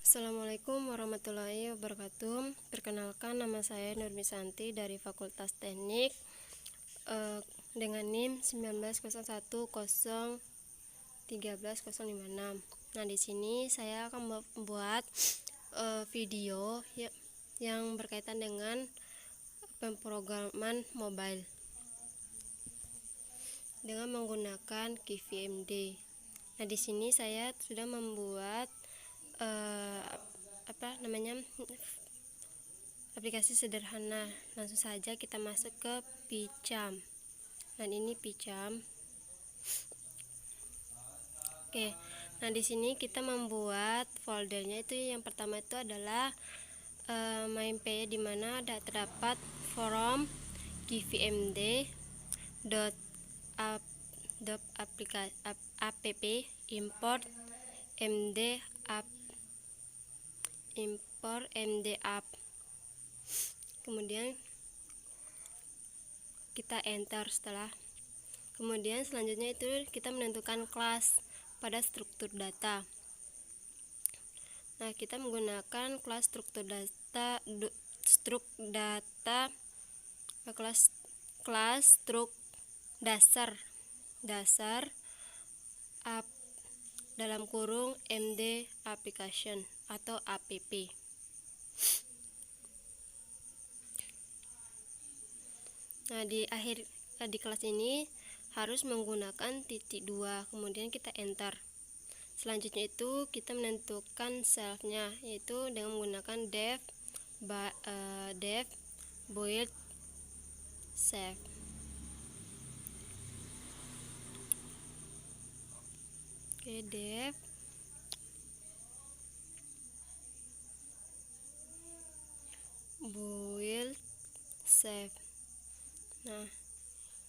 Assalamualaikum warahmatullahi wabarakatuh. Perkenalkan, nama saya Nurmi Santi dari Fakultas Teknik dengan NIM 190101301356. Nah, di sini saya akan membuat video yang berkaitan dengan pemrograman mobile dengan menggunakan KiVMD. Nah, di sini saya sudah membuat aplikasi sederhana. Langsung saja kita masuk ke Picam. Dan ini Picam. Oke. Nah, di sini kita membuat foldernya. Itu yang pertama itu adalah main p, di mana terdapat from KiVMD app import md app. Kemudian kita enter. Kemudian selanjutnya itu kita menentukan kelas pada struktur data. Nah, kita menggunakan kelas struktur data kelas struk dasar app dalam kurung md application atau app. Nah, di kelas ini harus menggunakan titik 2, kemudian kita enter. Selanjutnya itu kita menentukan selfnya, yaitu dengan menggunakan def void self. Oke, def void self. Nah,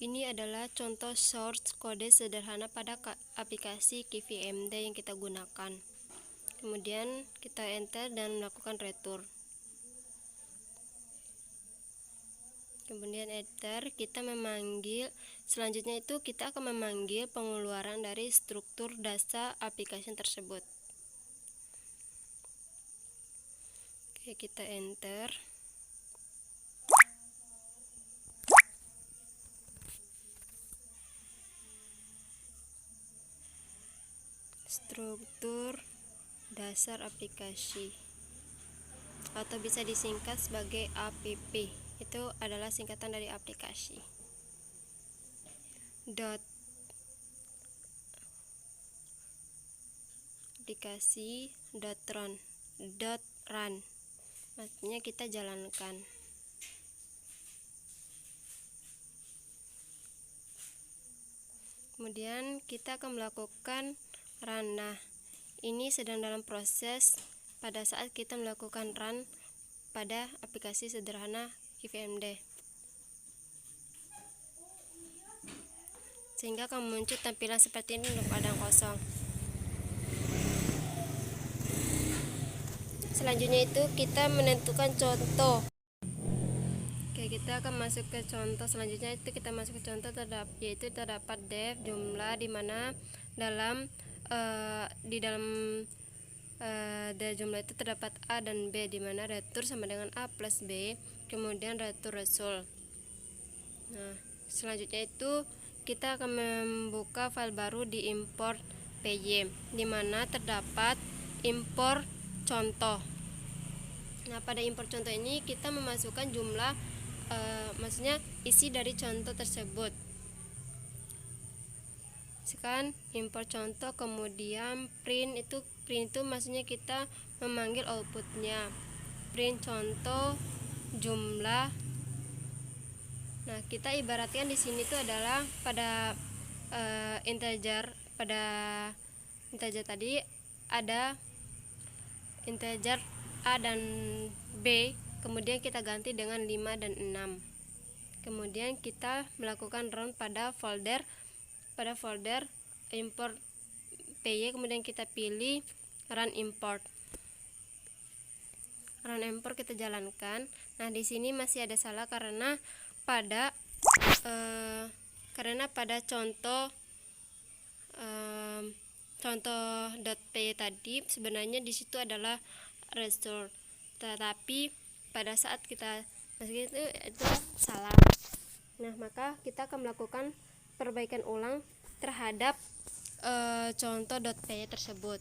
ini adalah contoh source kode sederhana pada aplikasi KiVMD yang kita gunakan. Kemudian kita enter dan melakukan return. Kemudian enter, kita memanggil. Selanjutnya itu kita akan memanggil pengeluaran dari struktur data aplikasi tersebut. Oke, kita enter. Struktur dasar aplikasi, atau bisa disingkat sebagai app. Itu adalah singkatan dari aplikasi. Run, maksudnya kita jalankan. Kemudian kita akan melakukan run. Nah, ini sedang dalam proses pada saat kita melakukan run pada aplikasi sederhana KiVMD, sehingga akan muncul tampilan seperti ini untuk ladang kosong. Selanjutnya itu kita menentukan contoh. Oke, kita akan masuk ke contoh. Selanjutnya itu kita masuk ke contoh yaitu terdapat def jumlah, di mana di dalam jumlah itu terdapat A dan B, di mana return sama dengan A plus B, kemudian return result. Nah, selanjutnya itu kita akan membuka file baru di import py, di mana terdapat import contoh. Nah, pada import contoh ini kita memasukkan jumlah, maksudnya isi dari contoh tersebut. Sekarang import contoh, kemudian print itu maksudnya kita memanggil outputnya. Print contoh jumlah. Nah, kita ibaratkan di sini itu adalah pada integer tadi ada integer A dan B, kemudian kita ganti dengan 5 dan 6. Kemudian kita melakukan run pada folder import py, kemudian kita pilih run import. Kita jalankan. Nah, di sini masih ada salah karena pada contoh .py tadi sebenarnya di situ adalah result, tetapi pada saat kita masukin itu salah. Nah, maka kita akan melakukan perbaikan ulang terhadap contoh .py tersebut.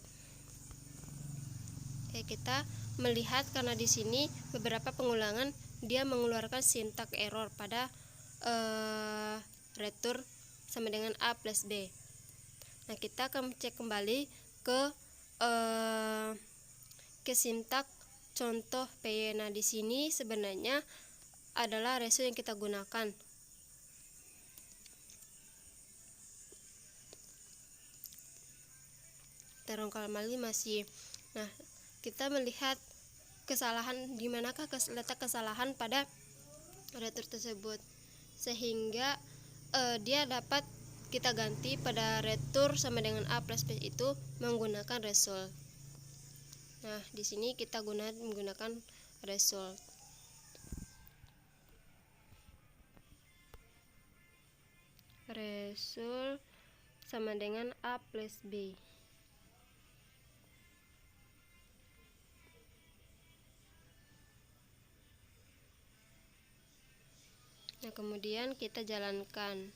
Oke, kita melihat karena di sini beberapa pengulangan dia mengeluarkan syntax error pada retur sama dengan A plus B. Nah, kita akan cek kembali ke syntax contoh PY. Nah, di sini sebenarnya adalah result yang kita gunakan. Terong kembali masih. Nah, kita melihat kesalahan, di manakah letak kesalahan pada retur tersebut, sehingga dia dapat kita ganti pada retur sama dengan A plus B itu menggunakan result. Nah, di sini kita menggunakan result. Result sama dengan A plus B. Nah, kemudian kita jalankan.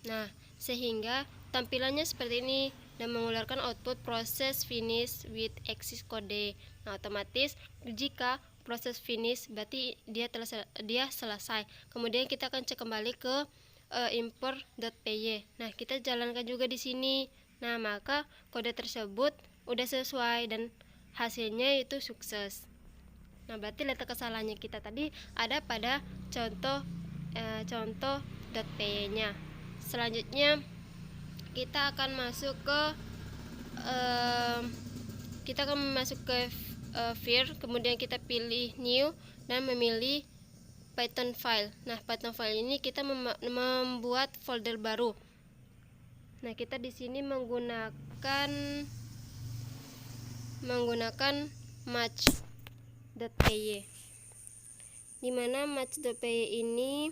Nah, sehingga tampilannya seperti ini dan mengeluarkan output proses finish with exist code. Nah, otomatis jika proses finish berarti dia selesai. Kemudian kita akan cek kembali ke import.py. Nah, kita jalankan juga di sini. Nah, maka kode tersebut udah sesuai dan hasilnya itu sukses. Nah, berarti letak kesalahannya kita tadi ada pada contoh .py-nya. Selanjutnya kita akan masuk ke vir, kemudian kita pilih new dan memilih Python file. Nah, Python file ini kita membuat folder baru. Nah, kita di sini menggunakan match.py, dimana match.py ini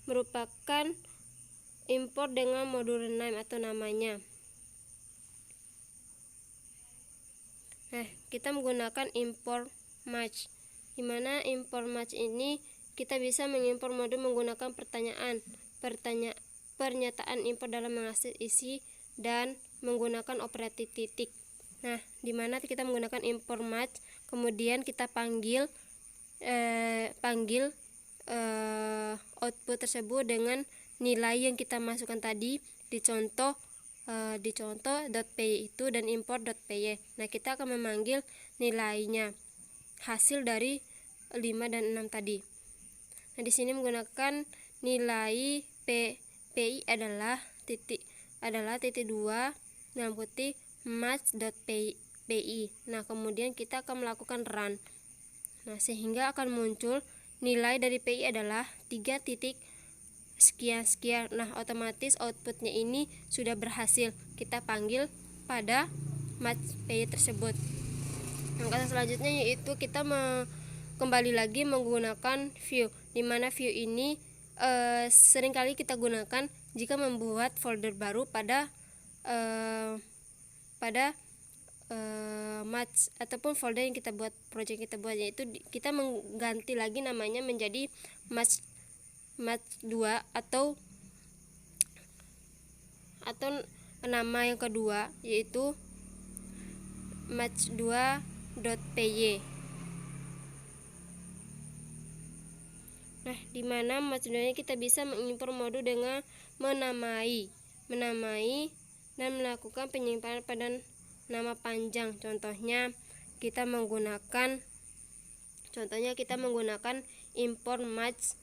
merupakan import dengan modul name atau namanya. Nah, kita menggunakan import match, dimana import match ini kita bisa mengimpor modul menggunakan pernyataan import dalam mengakses isi dan menggunakan operator titik. Nah, dimana kita menggunakan import match, kemudian kita panggil output tersebut dengan nilai yang kita masukkan tadi di contoh .py itu dan import.py. Nah, kita akan memanggil nilainya, hasil dari 5 dan 6 tadi. Nah, di sini menggunakan nilai PI adalah titik 2 dalam kutip match.py. Nah, kemudian kita akan melakukan run. Nah, sehingga akan muncul nilai dari PI adalah 3 titik sekian. Nah, otomatis outputnya ini sudah berhasil kita panggil pada match.py tersebut. Langkah selanjutnya yaitu kita kembali lagi menggunakan view, dimana view ini seringkali kita gunakan jika membuat folder baru pada match ataupun folder yang kita buat, project kita buat, yaitu kita mengganti lagi namanya menjadi match 2 atau nama yang kedua yaitu match2.py. Nah, dimana match2 kita bisa mengimpor modul dengan menamai dan melakukan penyimpanan pada nama panjang. Contohnya kita menggunakan import match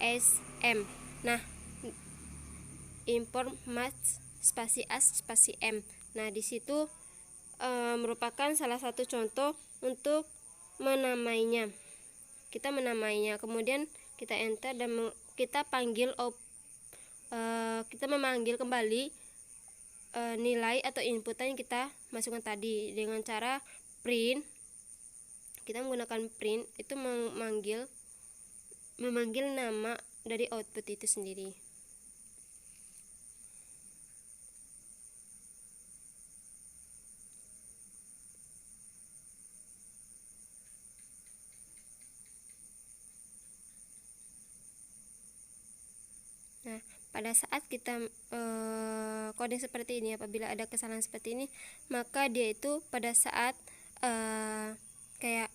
sm. Nah, import match spasi as spasi m. Nah, di situ merupakan salah satu contoh untuk menamainya. Kita menamainya, kemudian kita enter dan kita memanggil kembali nilai atau inputan yang kita masukkan tadi dengan cara print. Kita menggunakan print itu memanggil nama dari output itu sendiri. pada saat kita coding seperti ini, apabila ada kesalahan seperti ini, maka dia itu pada saat kayak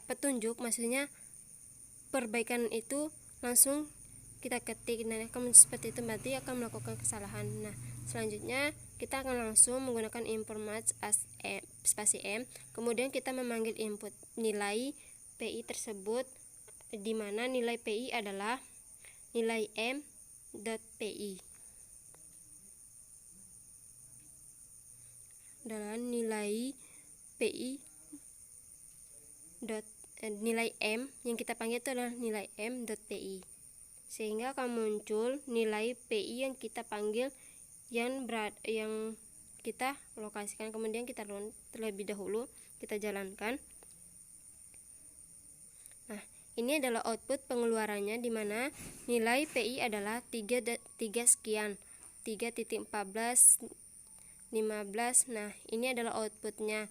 petunjuk, maksudnya perbaikan itu langsung kita ketik. Nah, kalau seperti itu berarti akan melakukan kesalahan. Nah, selanjutnya kita akan langsung menggunakan import match as spasi m, kemudian kita memanggil input nilai PI tersebut, di mana nilai PI adalah nilai m.pi, adalah nilai PI nilai m yang kita panggil itu adalah nilai m.pi, sehingga akan muncul nilai PI yang kita panggil yang kita lokasikan. Kemudian kita run terlebih dahulu, kita jalankan. Nah, ini adalah output pengeluarannya, di mana nilai PI adalah 3 sekian, 3.14 15. Nah, ini adalah outputnya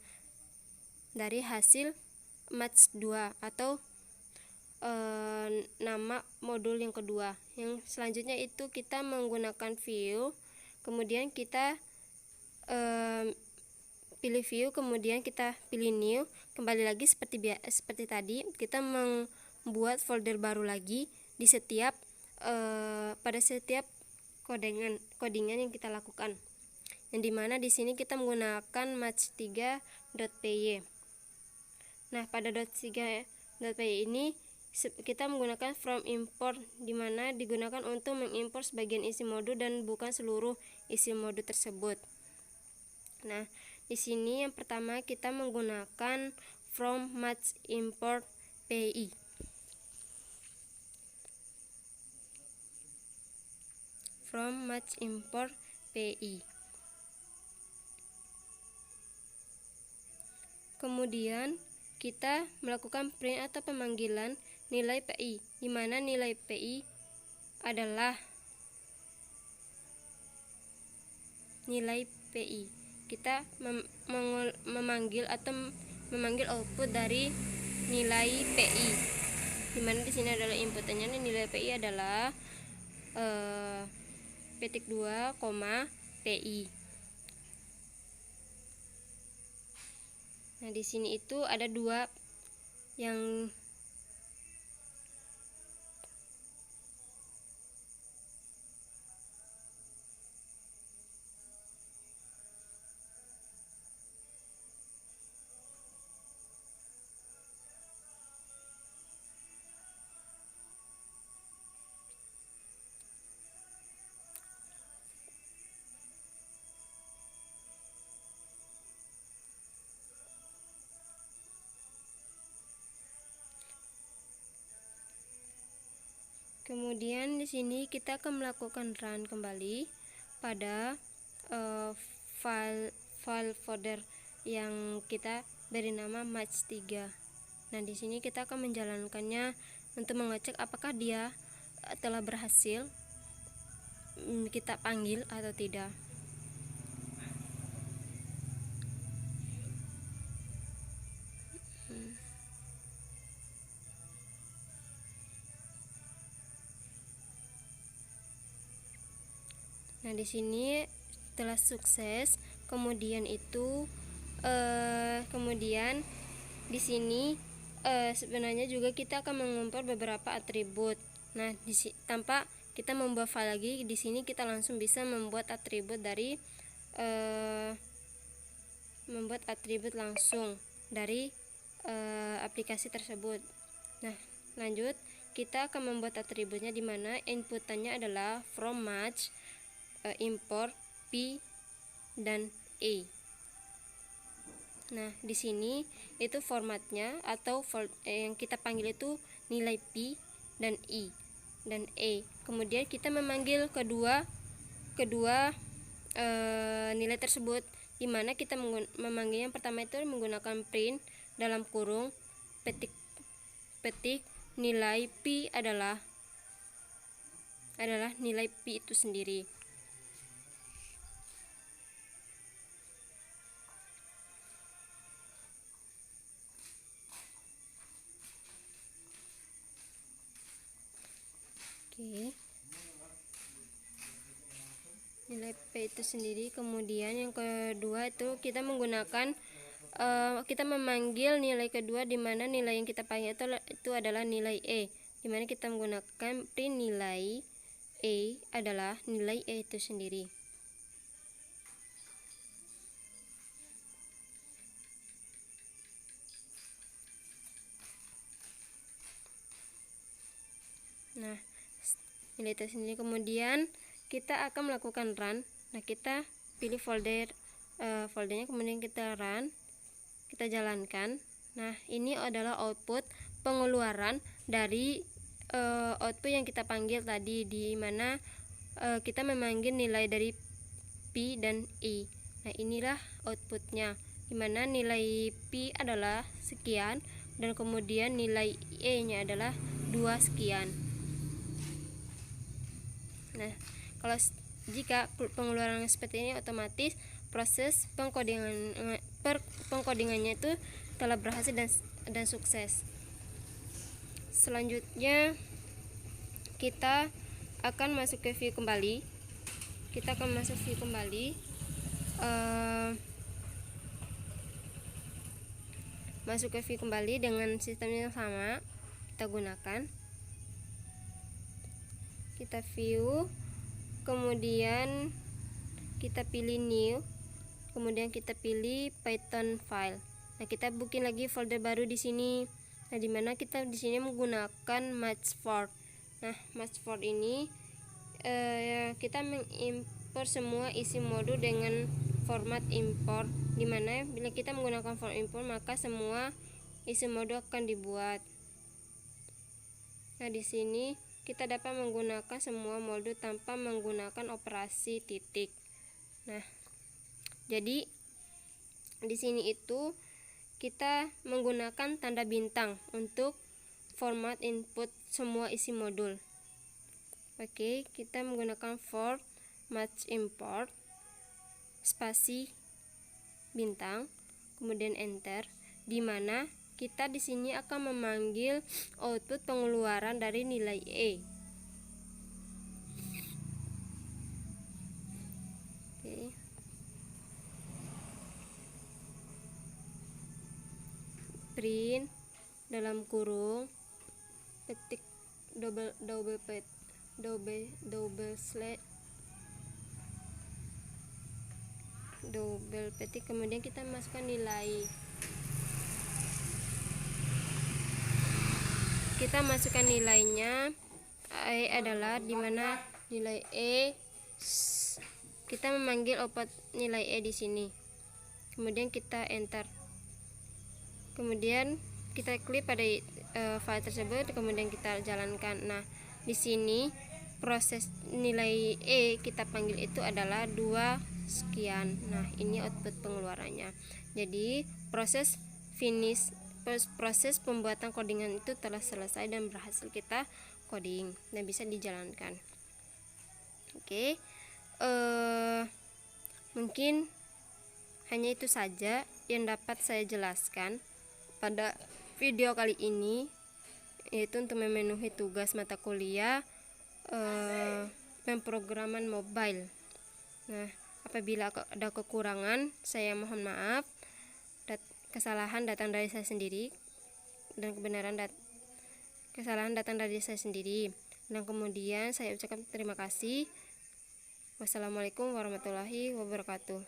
dari hasil match 2 atau nama modul yang kedua. Yang selanjutnya itu kita menggunakan view, kemudian kita pilih view, kemudian kita pilih new. Kembali lagi seperti tadi, kita membuat folder baru lagi di setiap pada setiap codingan yang kita lakukan, yang dimana di sini kita menggunakan match3.py. Nah, pada .3.py ini kita menggunakan from import, di mana digunakan untuk mengimport sebagian isi modul dan bukan seluruh isi modul tersebut. Nah, di sini yang pertama kita menggunakan from match import PI. From match import PI. Kemudian kita melakukan print atau pemanggilan nilai PI, di mana nilai PI adalah nilai PI. Kita memanggil output dari nilai PI, di mana di sini adalah inputannya. Nilai PI adalah petik 2, PI. Nah, di sini itu ada dua yang kemudian di sini kita akan melakukan run kembali pada file folder yang kita beri nama match3. Nah, di sini kita akan menjalankannya untuk mengecek apakah dia telah berhasil kita panggil atau tidak. Nah, di sini telah sukses. Kemudian itu kemudian di sini sebenarnya juga kita akan mengimport beberapa atribut. Nah, tanpa kita membuat file lagi, di sini kita langsung bisa membuat atribut dari langsung dari aplikasi tersebut. Nah, lanjut kita akan membuat atributnya, di mana inputannya adalah from match import P dan E. Nah, di sini itu formatnya atau yang kita panggil itu nilai P dan I dan E. Kemudian kita memanggil kedua nilai tersebut, di mana kita memanggil yang pertama itu menggunakan print dalam kurung petik nilai P adalah nilai P itu sendiri. Oke. nilai P itu sendiri. Kemudian yang kedua itu kita menggunakan kita memanggil nilai kedua, di mana nilai yang kita panggil itu adalah nilai E, di mana kita menggunakan print nilai E adalah nilai E itu sendiri. Nah, nilai itu sendiri. Kemudian kita akan melakukan run. Nah, kita pilih foldernya, kemudian kita run, kita jalankan. Nah, ini adalah output pengeluaran dari output yang kita panggil tadi, di mana kita memanggil nilai dari P dan E. Nah, inilah outputnya, di mana nilai P adalah sekian dan kemudian nilai E nya adalah 2 sekian. Nah, kalau jika pengeluaran seperti ini, otomatis proses pengkodingannya itu telah berhasil dan sukses. Selanjutnya kita akan masuk ke view kembali. Masuk ke view kembali dengan sistem yang sama kita gunakan. Kita view, kemudian kita pilih new, kemudian kita pilih Python file. Nah, kita bikin lagi folder baru di sini. Nah, dimana kita di sini menggunakan matchform. Nah, matchform ini kita mengimpor semua isi modul dengan format import, dimana bila kita menggunakan format import maka semua isi modul akan dibuat. Nah, di sini kita dapat menggunakan semua modul tanpa menggunakan operasi titik. Nah, jadi di sini itu kita menggunakan tanda bintang untuk format input semua isi modul. Oke, kita menggunakan format import spasi bintang, kemudian enter, di mana kita di sini akan memanggil output pengeluaran dari nilai E. Oke. Print dalam kurung petik double petik, kemudian kita masukkan nilai. Kita masukkan nilainya. E adalah dimana nilai E, kita memanggil output nilai E di sini. Kemudian kita enter. Kemudian kita klik pada file tersebut, kemudian kita jalankan. Nah, di sini proses nilai E kita panggil itu adalah 2 sekian. Nah, ini output pengeluarannya. Jadi proses pembuatan codingan itu telah selesai dan berhasil kita coding dan bisa dijalankan. Oke, mungkin hanya itu saja yang dapat saya jelaskan pada video kali ini, yaitu untuk memenuhi tugas mata kuliah pemrograman mobile. Nah, apabila ada kekurangan, saya mohon maaf. Kesalahan datang dari saya sendiri, dan kesalahan datang dari saya sendiri. Dan kemudian saya ucapkan terima kasih. Wassalamualaikum warahmatullahi wabarakatuh.